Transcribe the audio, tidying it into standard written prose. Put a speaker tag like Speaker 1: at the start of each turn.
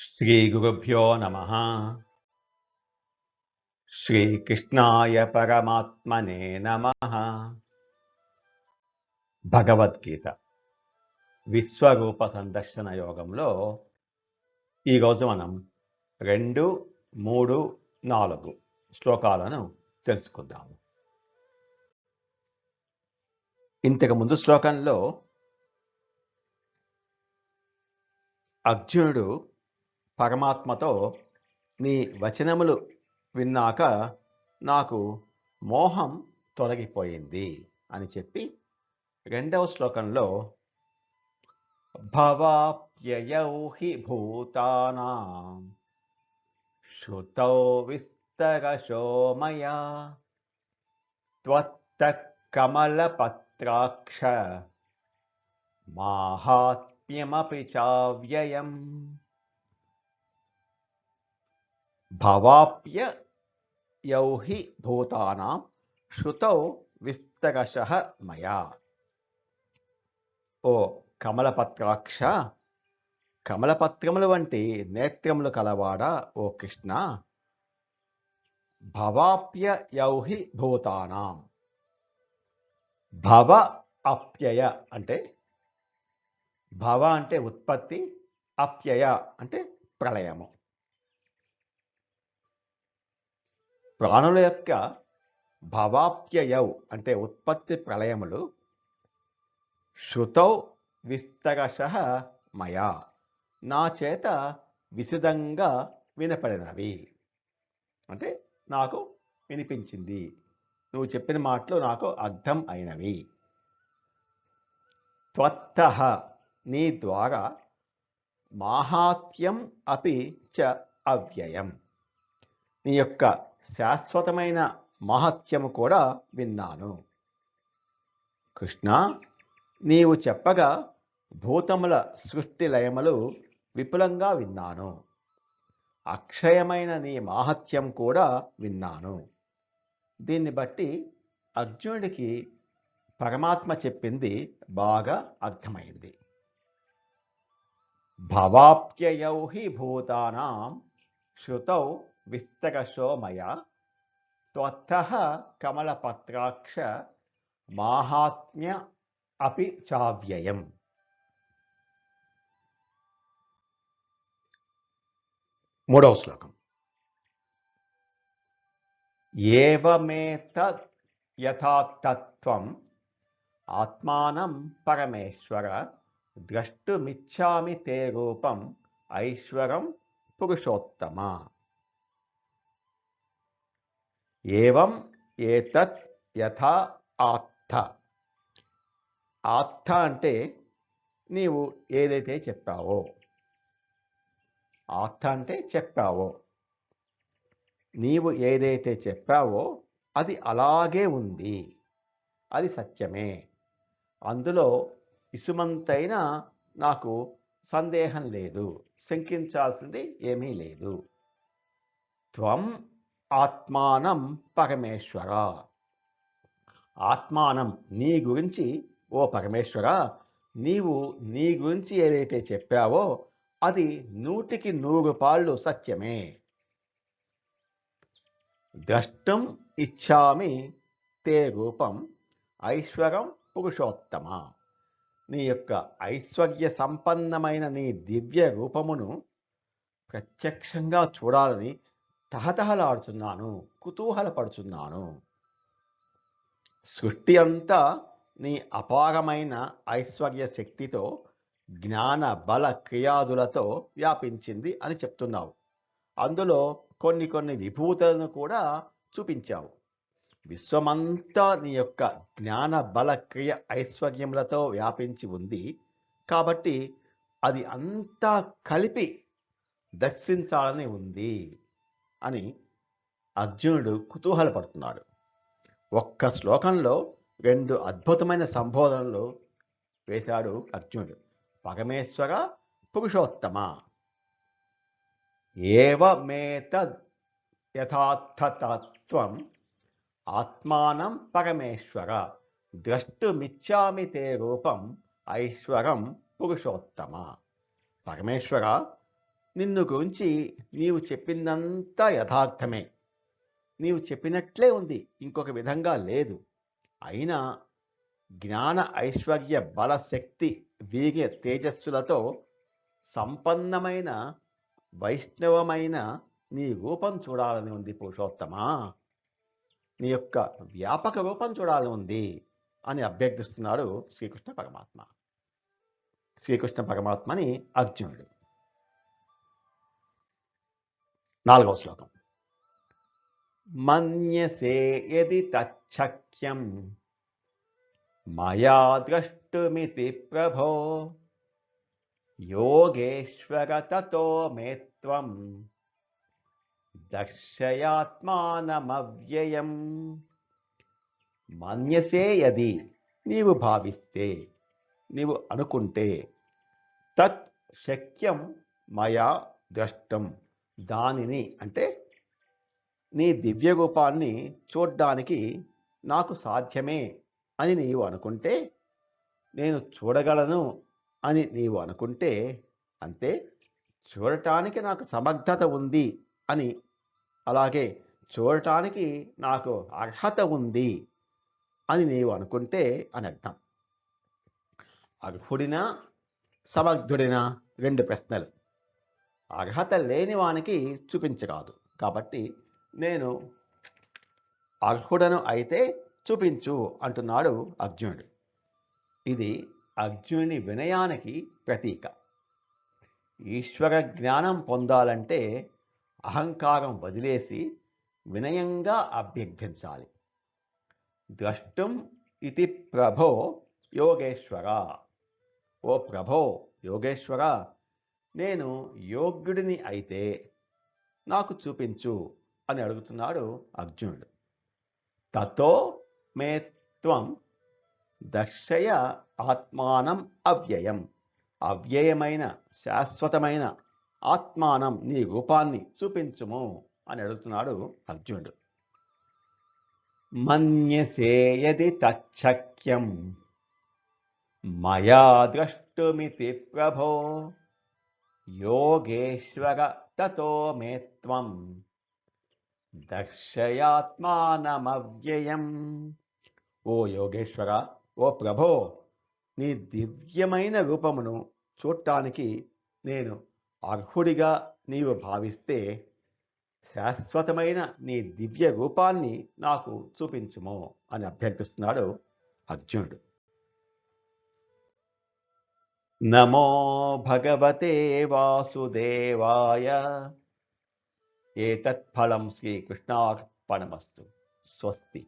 Speaker 1: శ్రీగురుభ్యో నమః. శ్రీకృష్ణాయ పరమాత్మనే నమః. భగవద్గీత విశ్వరూప సందర్శన యోగంలో ఈరోజు మనం 2, 3, 4 శ్లోకాలను తెలుసుకుందాము. ఇంతకు ముందు శ్లోకంలో అర్జునుడు పరమాత్మతో నీ వచనములు విన్నాక నాకు మోహం తొలగిపోయింది అని చెప్పి రెండవ శ్లోకంలో భవాప్యయౌ హి భూతానాం శ్రుతౌ విస్తరశో మయా త్వత్తః కమలపత్రాక్ష మాహాత్మ్యమపి చావ్యయం. భవాప్యయౌ హి భూతానాం శ్రుతౌ విస్తరశః మయా. ఓ కమలపత్రాక్ష, కమలపత్రములు వంటి నేత్రములు కలవాడా ఓ కృష్ణ. భవాప్యయౌ హి భూతానాం. భవ అప్యయ అంటే భవ అంటే ఉత్పత్తి, అప్యయ అంటే ప్రళయము. ప్రాణుల యొక్క భవాప్యయౌ అంటే ఉత్పత్తి ప్రళయములు శృతౌ విస్తరశః మయా నా చేత విశదంగా వినపడినవి. అంటే నాకు వినిపించింది, నువ్వు చెప్పిన మాటలు నాకు అర్థం అయినవి. త్వత్తః నీ ద్వారా మాహాత్మ్యం అపి చ అవ్యయం. నీ యొక్క శాశ్వతమైన మహత్యము కూడా విన్నాను. కృష్ణ, నీవు చెప్పగా భూతముల సృష్టి లయములు విపులంగా విన్నాను. అక్షయమైన నీ మాహత్యం కూడా విన్నాను. దీన్ని బట్టి అర్జునుడికి పరమాత్మ చెప్పింది బాగా అర్థమైంది. భవాప్యయౌ హి భూతానాం శ్రుతౌ విస్తరశో మయా త్వత్తః కమలపత్రాక్ష మాహాత్మ్య అపి చావ్యయం. మూడవ శ్లోకం. ఏవమేతద్ యథాతత్వం ఆత్మానం పరమేశ్వర ద్రష్టుమిచ్ఛామి తే రూపం ఐశ్వరం పురుషోత్తమ. ఏవం ఏతత్ యథా ఆత్థ. ఆత్థ అంటే నీవు ఏదైతే చెప్పావో. ఆత్థ అంటే చెప్పావో. నీవు ఏదైతే చెప్పావో అది అలాగే ఉంది, అది సత్యమే. అందులో ఇసుమంతైనా నాకు సందేహం లేదు, శంకించాల్సింది ఏమీ లేదు. త్వం ఆత్మానం పరమేశ్వర. ఆత్మానం నీ గురించి ఓ పరమేశ్వర, నీవు నీ గురించి ఏదైతే చెప్పావో అది 100కి 100 పాళ్ళు సత్యమే. ద్రష్టం ఇచ్ఛామి తే రూపం ఐశ్వరం పురుషోత్తమ. నీ యొక్క ఐశ్వర్య సంపన్నమైన నీ దివ్య రూపమును ప్రత్యక్షంగా చూడాలని తహతహలాడుతున్నాను, కుతూహలపడుతున్నాను. సృష్టి అంతా నీ అపారమైన ఐశ్వర్య శక్తితో, జ్ఞాన బల క్రియాదులతో వ్యాపించింది అని చెప్తున్నావు. అందులో కొన్ని విభూతులను కూడా చూపించావు. విశ్వమంతా నీ యొక్క జ్ఞాన బల క్రియ ఐశ్వర్యములతో వ్యాపించి ఉంది. కాబట్టి అది అంతా కలిపి దర్శించాలని ఉంది అని అర్జునుడు కుతూహలపడుతున్నాడు. ఒక్క శ్లోకంలో 2 అద్భుతమైన సంబోధనలు వేశాడు అర్జునుడు. పరమేశ్వర, పురుషోత్తమ. ఏవమేతద్ యథార్థతత్వం ఆత్మానం పరమేశ్వర ద్రష్టుమిచ్ఛామి తే రూపం ఐశ్వరం పురుషోత్తమ. పరమేశ్వర, నిన్ను గురించి నీవు చెప్పిందంతా యథార్థమే. నీవు చెప్పినట్లే ఉంది, ఇంకొక విధంగా లేదు. అయినా జ్ఞాన ఐశ్వర్య బల శక్తి వీర్య తేజస్సులతో సంపన్నమైన వైష్ణవమైన నీ రూపం చూడాలని ఉంది పురుషోత్తమా. నీ యొక్క వ్యాపక రూపం చూడాలని ఉంది అని అభ్యర్థిస్తున్నాడు శ్రీకృష్ణ పరమాత్మ. శ్రీకృష్ణ పరమాత్మని అర్జునుడు. 4వ శ్లోకం. మన్యసే యది తచ్చక్యం మయా ద్రష్టుమితి ప్రభో యోగేశ్వర తతో మే త్వం దర్శయాత్మానమవ్యయం. మన్యసే యది, నీవు భావిస్తే, నీవు అనుకుంటే, తత్ శక్యం మయా ద్రష్టం, దానిని అంటే నీ దివ్య రూపాన్ని చూడ్డానికి నాకు సాధ్యమే అని నీవు అనుకుంటే, నేను చూడగలను అని నీవు అనుకుంటే, అంతే, చూడటానికి నాకు సమర్థత ఉంది అని, అలాగే చూడటానికి నాకు అర్హత ఉంది అని నీవు అనుకుంటే అని అర్థం. అర్హుడినా సమర్థుడినా 2 ప్రశ్నలు. అర్హత లేని వానికి చూపించరాదు. కాబట్టి నేను అర్హుడను అయితే చూపించు అంటున్నాడు అర్జునుడు. ఇది అర్జునుని వినయానికి ప్రతీక. ఈశ్వర జ్ఞానం పొందాలంటే అహంకారం వదిలేసి వినయంగా అభ్యర్థించాలి. ద్రష్టుం ఇతి ప్రభో యోగేశ్వర. ఓ ప్రభో యోగేశ్వర, నేను యోగ్యుడిని అయితే నాకు చూపించు అని అడుగుతున్నాడు అర్జునుడు. తతో మే త్వం దర్శయ ఆత్మానం అవ్యయం. అవ్యయమైన శాశ్వతమైన ఆత్మానం నీ రూపాన్ని చూపించుము అని అడుగుతున్నాడు అర్జునుడు. మన్యసే యది తచ్చక్యం మయా ద్రష్టుమితి ప్రభో యోగేశ్వర తతో మే త్వం దర్శయాత్మానమవ్యయం. ఓ యోగేశ్వర, ఓ ప్రభో, నీ దివ్యమైన రూపమును చూడటానికి నేను అర్హుడిగా నీవు భావిస్తే శాశ్వతమైన నీ దివ్య రూపాన్ని నాకు చూపించుము అని అభ్యర్థిస్తున్నాడు అర్జునుడు. నమో భగవతే వాసుదేవాయ. ఏతత్ ఫలం శ్రీకృష్ణార్పణమస్తు. స్వస్తి.